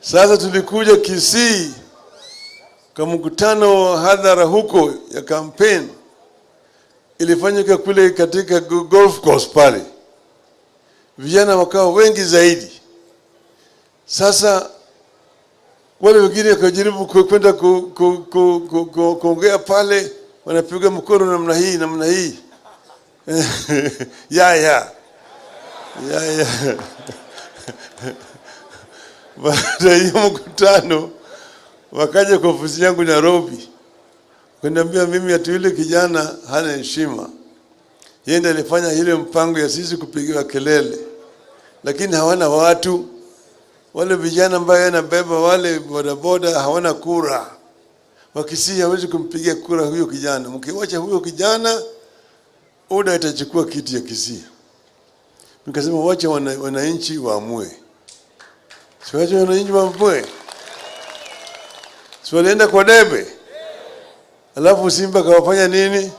Sasa tulikuja KICC kwa mkutano wa hadhara huko ya campaign ilifanyika kule katika golf course pale. Vijana wakawa wengi zaidi. Sasa wale wengine wakajaribu kwenda kuongea pale, wanapiga mkono namna hii. ya. Baada ya hiyo mkutano wakaja kwa ofisi yangu Nairobi. Kuniambia mimi ati yule kijana hana heshima. Yeye ndiye alifanya ile mpango ya sisi kupigiwa kelele. Lakini hawana watu. Wale vijana ambao yanabeba wale bodaboda hawana kura. Wakisi hawezi kumpigia kura huyo kijana. Mkiwacha huyo kijana, UDA itachukua kiti ya KICC. Nikasema wacha wananchi waamue. Siwache wananchi waamue. Siwalienda kwa debe. Alafu Simba kawafanya nini?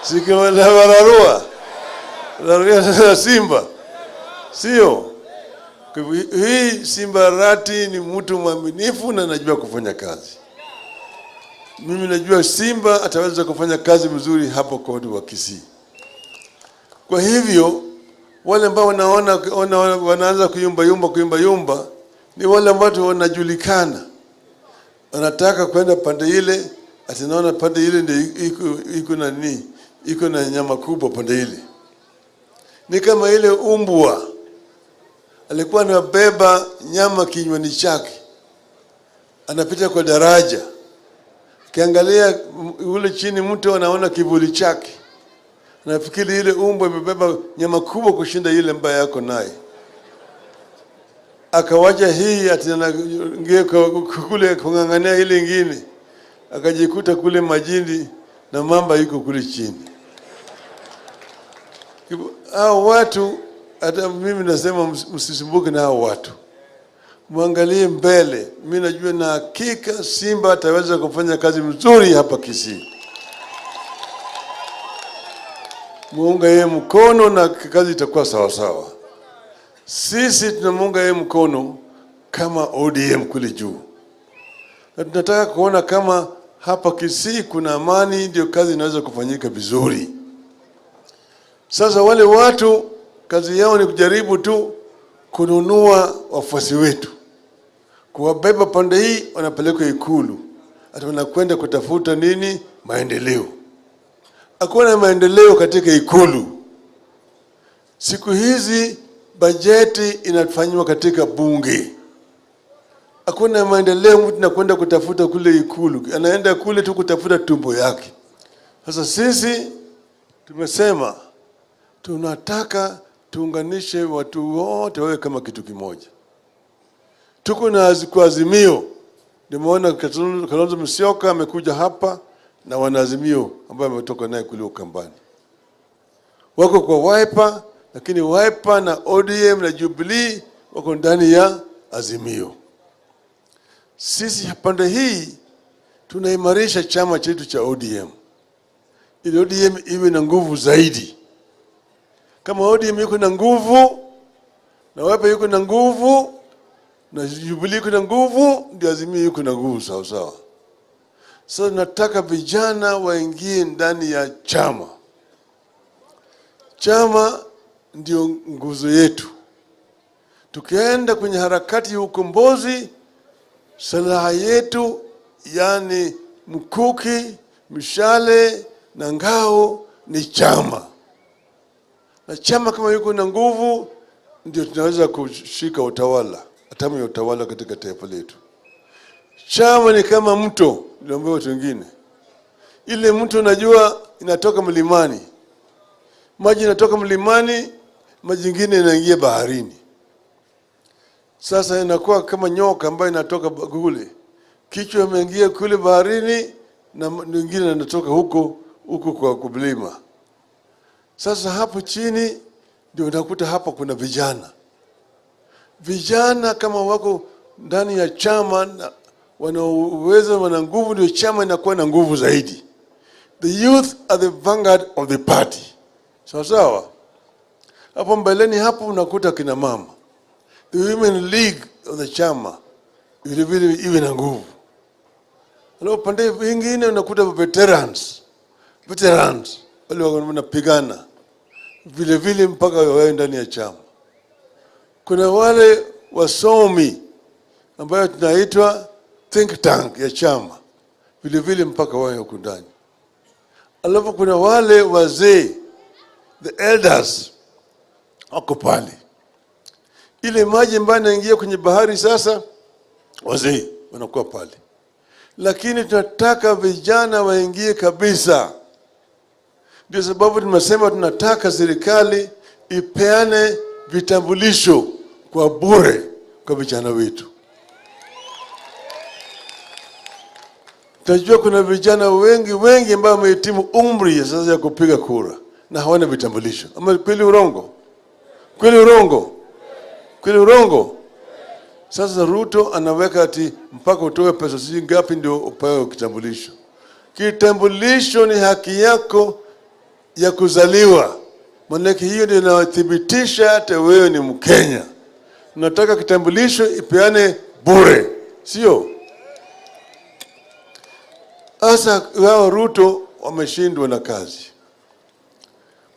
Sikiwa la bararua. La Simba. Sio. Hii Simba Rati ni mtu mwaminifu na anajua kufanya kazi. Mimi najua Simba ataweza kufanya kazi mzuri hapo kwa watu wa KICC. Kwa hivyo wale ambao wanaanza kuyumba ni wale ambao wanajulikana. Wanataka kwenda pande ile, atinaona pande ile ndio iko na nyama kubwa pande ile. Ni kama ile umbwa alikuwa anabeba nyama kinywani chake, anapita kwa daraja, kiangalia ule chini mtu anaona kivuli chake, anafikiri ile umbwa imebeba nyama kubwa kushinda ile ambayo yako naye. Akawacha hii atinangie kule kungangania ile nyingine, akajikuta kule majini na mamba yuko kule chini. Hao watu, hata mimi nasema msisumbuke na hao watu. Muangalie mbele. Mimi najua na hakika Simba ataweza kufanya kazi mzuri hapa KICC. Muunga yeye mkono na kazi itakuwa sawa sawa. Sisi tunamuunga yeye mkono kama ODM kule juu. Na tunataka kuona kama hapa KICC kuna amani, ndio kazi inaweza kufanyika vizuri. Sasa wale watu kazi yao ni kujaribu tu kununua wafuasi wetu. Kuwabeba pande hii wanapeleka Ikulu. Hata wanakwenda kutafuta nini? Maendeleo. Hakuna maendeleo katika Ikulu. Siku hizi bajeti inafanywa katika bunge. Hakuna maendeleo, mtu anakwenda kutafuta kule Ikulu. Anaenda kule tu kutafuta tumbo yake. Sasa sisi tumesema tunataka tuunganishe watu wote wawe kama kitu kimoja. Tuko na Azimio. Nimeona Kalonzo Musyoka amekuja hapa na wana Azimio ambao wametoka naye kule Ukambani. Wako kwa Wiper, lakini Wiper na ODM na Jubilee wako ndani ya Azimio. Sisi pande hii tunaimarisha chama chetu cha ODM. Ili ODM iwe na nguvu zaidi. Kama ODM yuko na nguvu, na Wiper yuko na nguvu, na Jubilee yuko na nguvu, ndio Azimio yuko na nguvu sawa sawa. Sasa nataka vijana waingie ndani ya chama. Chama ndio nguzo yetu. Tukienda kwenye harakati ya ukombozi, silaha yetu yani mkuki, mishale na ngao ni chama. Na chama kama yuko na nguvu ndio tunaweza kushika utawala, hatamu ya utawala katika taifa letu. Chama ni kama mto, niambie watu wengine. Ile mto unajua inatoka mlimani. Maji inatoka mlimani, maji mengine yanaingia baharini. Sasa inakuwa kama nyoka ambayo inatoka kule. Kichwa imeingia kule baharini na nyingine inatoka huko kwa mlima. Sasa hapo chini ndio unakuta hapa kuna vijana. Vijana kama wako ndani ya chama na wana uwezo, wana nguvu, ndio chama inakuwa na nguvu zaidi. The youth are the vanguard of the party. Sawa. Hapo mbeleni hapo unakuta kina mama. The Women League za chama vile vile iwe na nguvu. Alafu pande vingine unakuta veterans wale wanapigana vile vile mpaka wawe ndani ya chama. Kuna wale wasomi ambayo tunaitwa think tank ya chama vile vile mpaka wawe huko ndani. Alafu kuna wale wazee, the elders wako pale. Ile maji ambayo inaingia kwenye bahari sasa, wazee wanakuwa pale. Lakini tunataka vijana waingie kabisa. Ndio sababu tunasema tunataka serikali ipeane vitambulisho kwa bure kwa vijana wetu. Tunajua kuna vijana wengi ambao wamehitimu umri sasa ya kupiga kura na hawana vitambulisho. Ama kweli urongo? Kweli urongo? Kweli urongo? Sasa Ruto anaweka ati mpaka utoe pesa sisi ngapi ndio upewe kitambulisho. Kitambulisho ni haki yako ya kuzaliwa. Maana hiyo ndio inathibitisha hata wewe ni Mkenya. Nataka kitambulisho ipeane bure, sio? Sasa wao Ruto wameshindwa na kazi.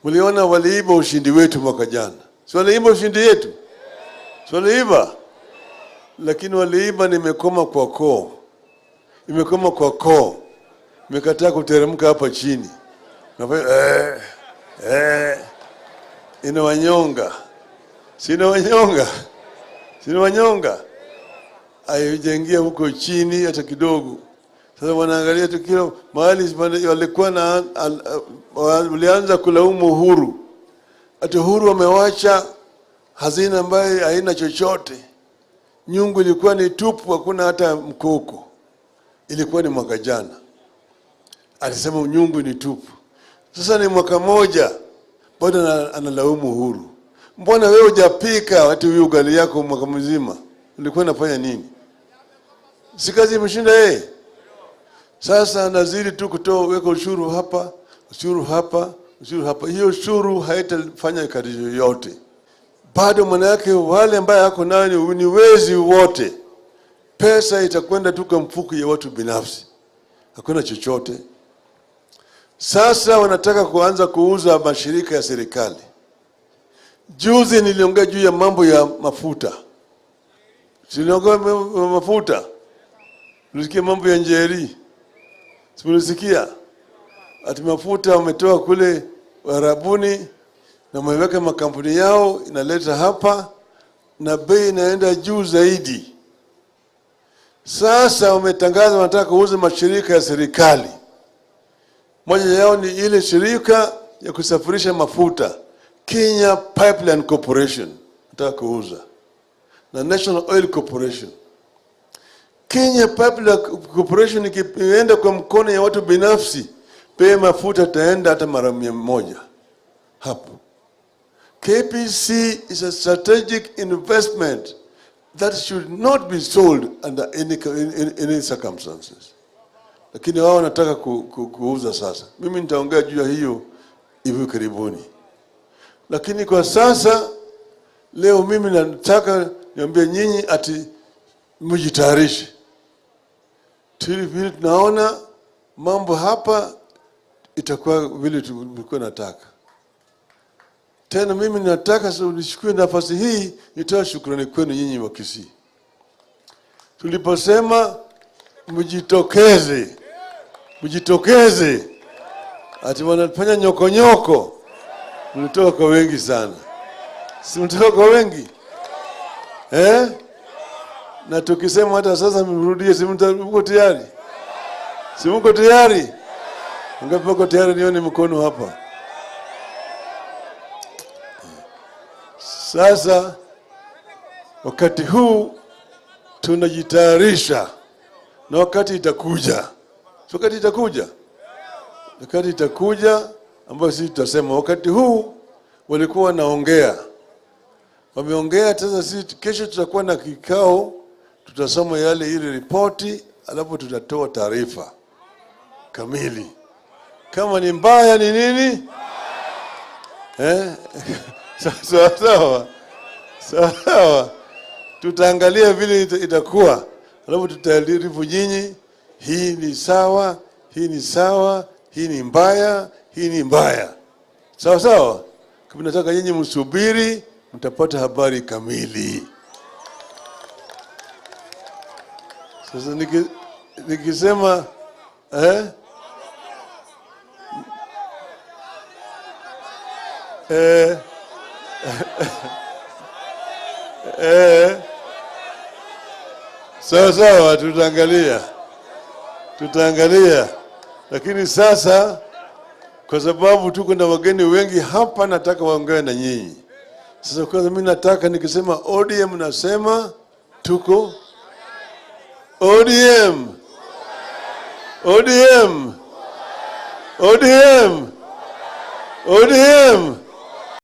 Mliona waliiba ushindi wetu mwaka jana. Si waliiba ushindi yetu? Si waliiba? Lakini waliiba nimekoma kwa koo. Imekoma kwa koo. Imekataa kuteremka hapa chini. Inawanyonga. Sina wanyonga. Haijaingia huko chini hata kidogo. Sasa wanaangalia tukio mahali walikuwa na walianza kulaumu Uhuru. Ati Uhuru wamewacha hazina ambayo haina chochote. Nyungu ilikuwa ni tupu, hakuna hata mkoko. Ilikuwa ni mwaka jana. Alisema nyungu ni tupu. Sasa ni mwaka moja bado analaumu Uhuru. Mbona wewe hujapika hata hiyo ugali yako mwaka mzima? Ulikuwa unafanya nini? Si kazi imeshinda yeye. Sasa anazidi tu kutoa weka ushuru hapa, ushuru hapa, ushuru hapa. Hiyo ushuru haitafanya kazi yoyote. Bado maana yake wale ambao wako nayo ni wezi wote. Pesa itakwenda tu kwa mfuko ya watu binafsi. Hakuna chochote. Sasa wanataka kuanza kuuza mashirika ya serikali. Juzi niliongea juu ya mambo ya mafuta. Niliongea mafuta. Nilisikia mambo ya Njeri. Simulisikia ati mafuta wametoa kule Arabuni na wameweka makampuni yao inaleta hapa na bei inaenda juu zaidi. Sasa wametangaza wanataka kuuza mashirika ya serikali. Moja yao ni ile shirika ya kusafirisha mafuta, Kenya Pipeline Corporation, nataka kuuza, na National Oil Corporation. Kenya Pipeline Corporation ikienda kwa mkono ya watu binafsi, bei mafuta taenda hata mara 100 hapo. KPC is a strategic investment that should not be sold under any circumstances. Lakini wao wanataka kuuza sasa. Mimi nitaongea juu ya hiyo hivi karibuni. Lakini kwa sasa leo mimi nataka niambie nyinyi ati mjitayarishe. Vile tunaona mambo hapa itakuwa vile tulikuwa nataka. Tena mimi nataka nichukue nafasi hii nitoa shukrani kwenu nyinyi wa KICC. Tuliposema mjitokeze ati wanafanya nyokonyoko, mlitoka kwa wengi sana. Si mlitoka kwa wengi? Na tukisema hata sasa mrudie, si mko tayari? Si mko tayari? Ngapi mko tayari? Nione mkono hapa. Sasa wakati huu tunajitayarisha na wakati itakuja. Wakati itakuja ambayo sisi tutasema wakati huu walikuwa wanaongea. Wameongea sasa sisi kesho tutakuwa na kikao, tutasoma ile ripoti alafu tutatoa taarifa kamili. Kama ni mbaya ni nini? Sawa. tutaangalia vile itakuwa, alafu tutaarifu nyinyi, hii ni sawa, hii ni sawa, hii ni mbaya, hii ni mbaya. Sawa sawa? Kama nataka nyinyi msubiri, mtapata habari kamili. Sasa nikisema sawa sawa, tutaangalia, lakini sasa kwa sababu tuko na wageni wengi hapa, nataka waongee na nyinyi. Sasa kwanza mimi nataka nikisema ODM, nasema tuko ODM, ODM, ODM, ODM.